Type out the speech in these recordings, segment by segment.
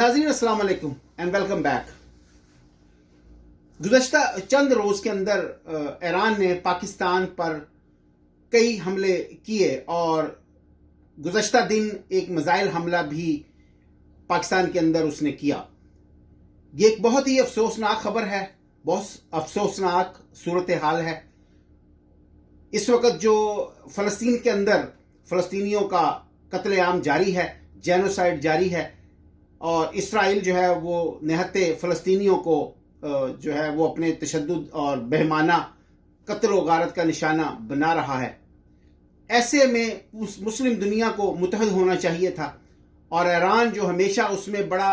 नाज़रीन अस्सलाम वालेकुम एंड वेलकम बैक। गुज़श्ता चंद रोज़ के अंदर ईरान ने पाकिस्तान पर कई हमले किए और गुज़श्ता दिन एक मिसाइल हमला भी पाकिस्तान के अंदर उसने किया। ये एक बहुत ही अफसोसनाक खबर है, बहुत अफसोसनाक सूरत हाल है। इस वक्त जो फ़लस्तीन के अंदर फ़लस्तीनियों का कत्लेआम जारी है, जेनोसाइड जारी है और इसराइल जो है वो निहत्ते फ़लस्तीनियों को जो है वो अपने तशद्दुद और बेहमाना कत्ल व गारत का निशाना बना रहा है। ऐसे में मुस्लिम दुनिया को मुत्तहद होना चाहिए था और ईरान जो हमेशा उसमें बड़ा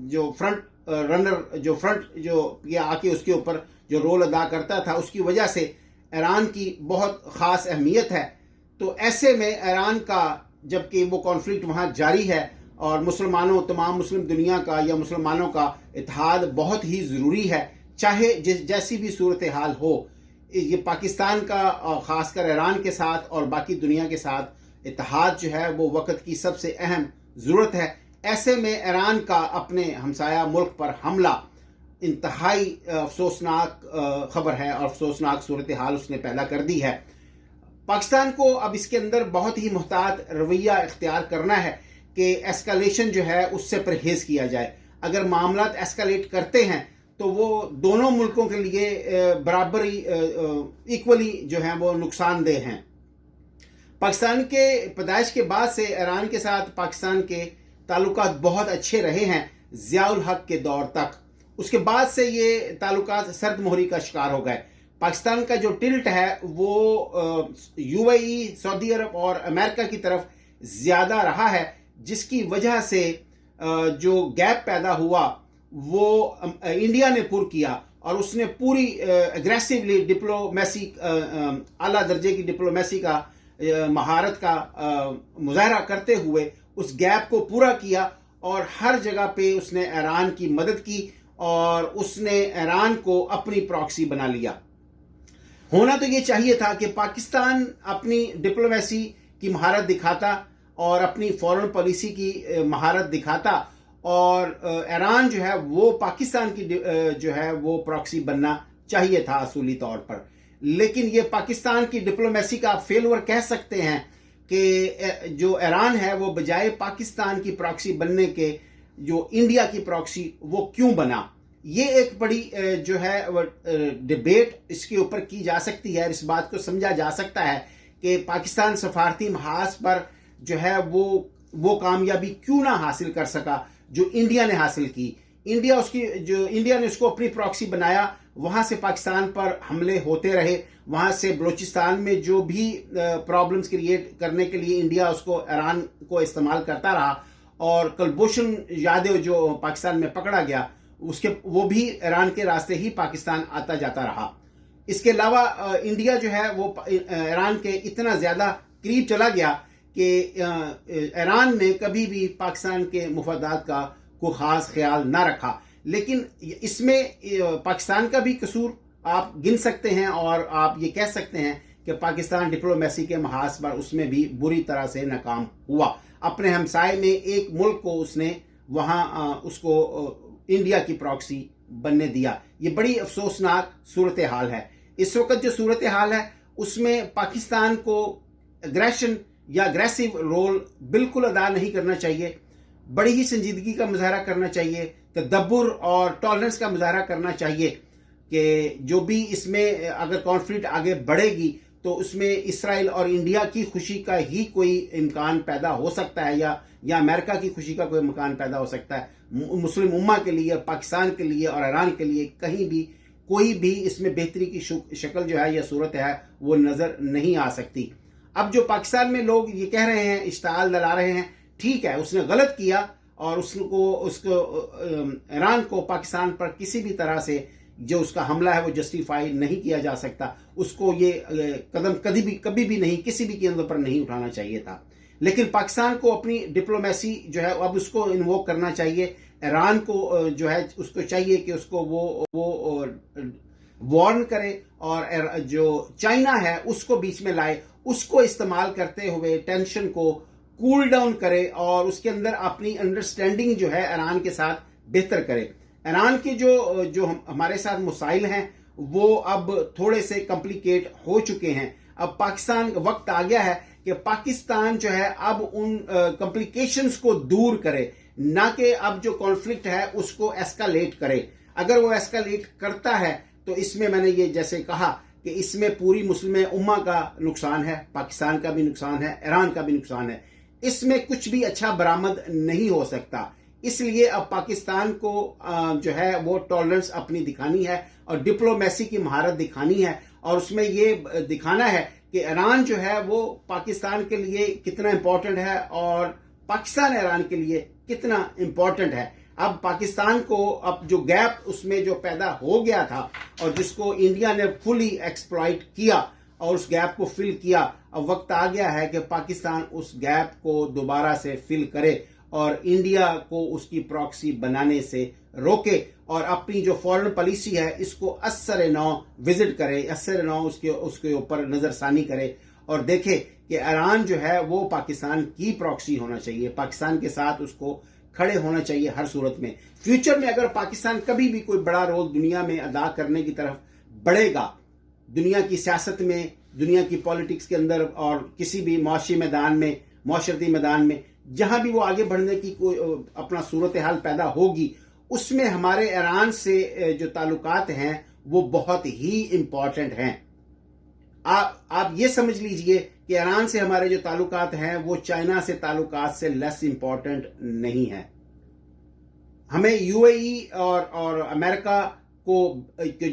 जो फ्रंट रनर जो आके उसके ऊपर जो रोल अदा करता था, उसकी वजह से ईरान की बहुत ख़ास अहमियत है। तो ऐसे में ईरान का जबकि वो कॉन्फ्लिक्ट वहाँ जारी है और मुसलमानों तमाम मुस्लिम दुनिया का या मुसलमानों का इत्तेहाद बहुत ही ज़रूरी है, चाहे जैसी भी सूरत हाल हो। ये पाकिस्तान का ख़ासकर ईरान के साथ और बाकी दुनिया के साथ इत्तेहाद जो है वो वक्त की सबसे अहम ज़रूरत है। ऐसे में ईरान का अपने हमसाया मुल्क पर हमला इंतहाई अफसोसनाक खबर है और अफसोसनाक सूरत हाल उसने पैदा कर दी है। पाकिस्तान को अब इसके अंदर बहुत ही मुहतात रवैया इख्तियार करना है कि एस्केलेशन जो है उससे परहेज़ किया जाए। अगर मामलात एस्केलेट करते हैं तो वो दोनों मुल्कों के लिए बराबरी इक्वली जो है वो नुकसानदेह हैं। पाकिस्तान के पैदाइश के बाद से ईरान के साथ पाकिस्तान के ताल्लुकात बहुत अच्छे रहे हैं, ज़ियाउल हक के दौर तक। उसके बाद से ये ताल्लुकात सर्द मोहरी का शिकार हो गए। पाकिस्तान का जो टिल्ट है वो यूएई, सऊदी अरब और अमेरिका की तरफ ज़्यादा रहा है, जिसकी वजह से जो गैप पैदा हुआ वो इंडिया ने पुर किया और उसने पूरी एग्रेसिवली डिप्लोमेसी, आला दर्जे की डिप्लोमेसी का महारत का मुजाहरा करते हुए उस गैप को पूरा किया और हर जगह पे उसने ईरान की मदद की और उसने ईरान को अपनी प्रॉक्सी बना लिया। होना तो ये चाहिए था कि पाकिस्तान अपनी डिप्लोमेसी की महारत दिखाता और अपनी फॉरेन पॉलिसी की महारत दिखाता और ईरान जो है वो पाकिस्तान की जो है वो प्रॉक्सी बनना चाहिए था असूली तौर पर। लेकिन ये पाकिस्तान की डिप्लोमेसी का आप फेलवर कह सकते हैं कि जो ईरान है वो बजाय पाकिस्तान की प्रॉक्सी बनने के जो इंडिया की प्रॉक्सी वो क्यों बना। ये एक बड़ी जो है डिबेट इसके ऊपर की जा सकती है। इस बात को समझा जा सकता है कि पाकिस्तान सफारती महाज पर जो है वो कामयाबी क्यों ना हासिल कर सका जो इंडिया ने हासिल की। इंडिया ने उसको अपनी प्रॉक्सी बनाया, वहाँ से पाकिस्तान पर हमले होते रहे, वहाँ से बलूचिस्तान में जो भी प्रॉब्लम्स क्रिएट करने के लिए इंडिया उसको ईरान को इस्तेमाल करता रहा और कुलभूषण जाधव जो पाकिस्तान में पकड़ा गया वो भी ईरान के रास्ते ही पाकिस्तान आता जाता रहा। इसके अलावा इंडिया जो है वो ईरान के इतना ज़्यादा करीब चला गया कि ईरान ने कभी भी पाकिस्तान के मुफादात का कोई ख़ास ख्याल ना रखा। लेकिन इसमें पाकिस्तान का भी कसूर आप गिन सकते हैं और आप ये कह सकते हैं कि पाकिस्तान डिप्लोमेसी के महाज पर उसमें भी बुरी तरह से नाकाम हुआ। अपने हमसाए में एक मुल्क को उसने वहाँ उसको इंडिया की प्रॉक्सी बनने दिया। ये बड़ी अफसोसनाक सूरत हाल है। इस वक्त जो सूरत हाल है उसमें पाकिस्तान को एग्रेशन या अग्रेसिव रोल बिल्कुल अदा नहीं करना चाहिए। बड़ी ही संजीदगी का मुजाहरा करना चाहिए, तदब्बुर और टॉलरेंस का मुजाहरा करना चाहिए कि जो भी इसमें अगर कॉन्फ्लिक्ट आगे बढ़ेगी तो उसमें इसराइल और इंडिया की खुशी का ही कोई इम्कान पैदा हो सकता है या अमेरिका की खुशी का कोई इम्कान पैदा हो सकता है। मुस्लिम उम्मा के लिए, पाकिस्तान के लिए और ईरान के लिए कहीं भी कोई भी इसमें बेहतरी की शक्ल जो है या सूरत है वो नज़र नहीं आ सकती। अब जो पाकिस्तान में लोग ये कह रहे हैं, इश्ताल दला रहे हैं, ठीक है, उसने गलत किया और उसको ईरान को पाकिस्तान पर किसी भी तरह से जो उसका हमला है वो जस्टिफाई नहीं किया जा सकता। उसको ये कदम कभी भी नहीं किसी भी केंद्र पर नहीं उठाना चाहिए था। लेकिन पाकिस्तान को अपनी डिप्लोमेसी जो है अब उसको इन्वोक करना चाहिए। ईरान को जो है उसको चाहिए कि उसको वो वार्न करे और जो चाइना है उसको बीच में लाए, उसको इस्तेमाल करते हुए टेंशन को کول ڈاؤن کرے اور اس کے اندر اپنی انڈرسٹینڈنگ جو ہے ایران کے ساتھ بہتر کرے. ایران کے جو ہمارے ساتھ مسائل ہیں وہ اب تھوڑے سے کمپلیکیٹ ہو چکے ہیں. اب پاکستان وقت آ گیا ہے کہ پاکستان جو ہے اب ان کمپلیکیشنز کو دور کرے، نہ کہ اب جو کانفلکٹ ہے اس کو ایسکالیٹ کرے. اگر وہ ایسکالیٹ کرتا ہے تو اس میں نے یہ جیسے کہا کہ اس میں پوری مسلم امہ کا نقصان ہے، پاکستان کا بھی نقصان ہے، ایران کا بھی نقصان ہے. اس میں کچھ بھی اچھا برآمد نہیں ہو سکتا. اس لیے اب پاکستان کو جو ہے وہ ٹالرنس اپنی دکھانی ہے اور ڈپلومیسی کی مہارت دکھانی ہے، اور اس میں یہ دکھانا ہے کہ ایران جو ہے وہ پاکستان کے لیے کتنا امپورٹنٹ ہے اور پاکستان ایران کے لیے کتنا امپورٹنٹ ہے. اب پاکستان کو اب جو گیپ اس میں جو پیدا ہو گیا تھا اور جس کو انڈیا نے فلی ایکسپلائٹ کیا اور اس گیپ کو فل کیا، اب وقت آ گیا ہے کہ پاکستان اس گیپ کو دوبارہ سے فل کرے اور انڈیا کو اس کی پراکسی بنانے سے روکے اور اپنی جو فورن پالیسی ہے اس کو اثر نو وزٹ کرے، اثر نو اس کے اوپر نظر ثانی کرے اور دیکھے کہ ایران جو ہے وہ پاکستان کی پراکسی ہونا چاہیے، پاکستان کے ساتھ اس کو کھڑے ہونا چاہیے ہر صورت میں. فیوچر میں اگر پاکستان کبھی بھی کوئی بڑا رول دنیا میں ادا کرنے کی طرف بڑھے گا، دنیا کی سیاست میں، دنیا کی پالیٹکس کے اندر اور کسی بھی معاشی میدان میں، معاشرتی میدان میں جہاں بھی وہ آگے بڑھنے کی کوئی اپنا صورتحال پیدا ہوگی، اس میں ہمارے ایران سے جو تعلقات ہیں وہ بہت ہی امپورٹنٹ ہیں. آپ یہ سمجھ لیجئے کہ ایران سے ہمارے جو تعلقات ہیں وہ چائنا سے تعلقات سے لیس امپورٹنٹ نہیں ہیں. ہمیں یو اے ای اور امریکہ کو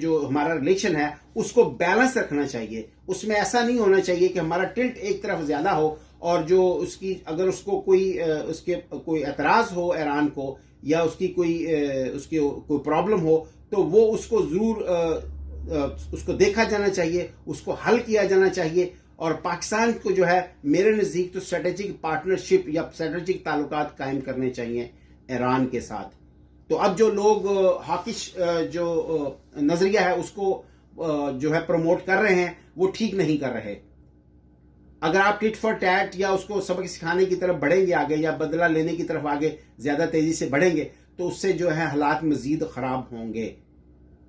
جو ہمارا ریلیشن ہے اس کو بیلنس رکھنا چاہیے. اس میں ایسا نہیں ہونا چاہیے کہ ہمارا ٹلٹ ایک طرف زیادہ ہو اور جو اس کی اگر اس کو کوئی اعتراض ہو ایران کو یا اس کی کوئی پرابلم ہو تو وہ اس کو ضرور اس کو دیکھا جانا چاہیے، اس کو حل کیا جانا چاہیے. اور پاکستان کو جو ہے میرے نزدیک تو اسٹریٹجک پارٹنرشپ یا اسٹریٹجک تعلقات قائم کرنے چاہیے ایران کے ساتھ. تو اب جو لوگ ہاکش جو نظریہ ہے اس کو جو ہے پروموٹ کر رہے ہیں وہ ٹھیک نہیں کر رہے. اگر آپ ٹٹ فار ٹیٹ یا اس کو سبق سکھانے کی طرف بڑھیں گے آگے یا بدلہ لینے کی طرف آگے زیادہ تیزی سے بڑھیں گے تو اس سے جو ہے حالات مزید خراب ہوں گے.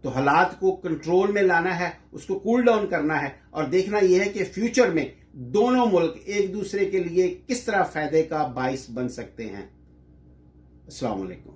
تو حالات کو کنٹرول میں لانا ہے، اس کو کول ڈاؤن کرنا ہے اور دیکھنا یہ ہے کہ فیوچر میں دونوں ملک ایک دوسرے کے لیے کس طرح فائدے کا باعث بن سکتے ہیں. السلام علیکم.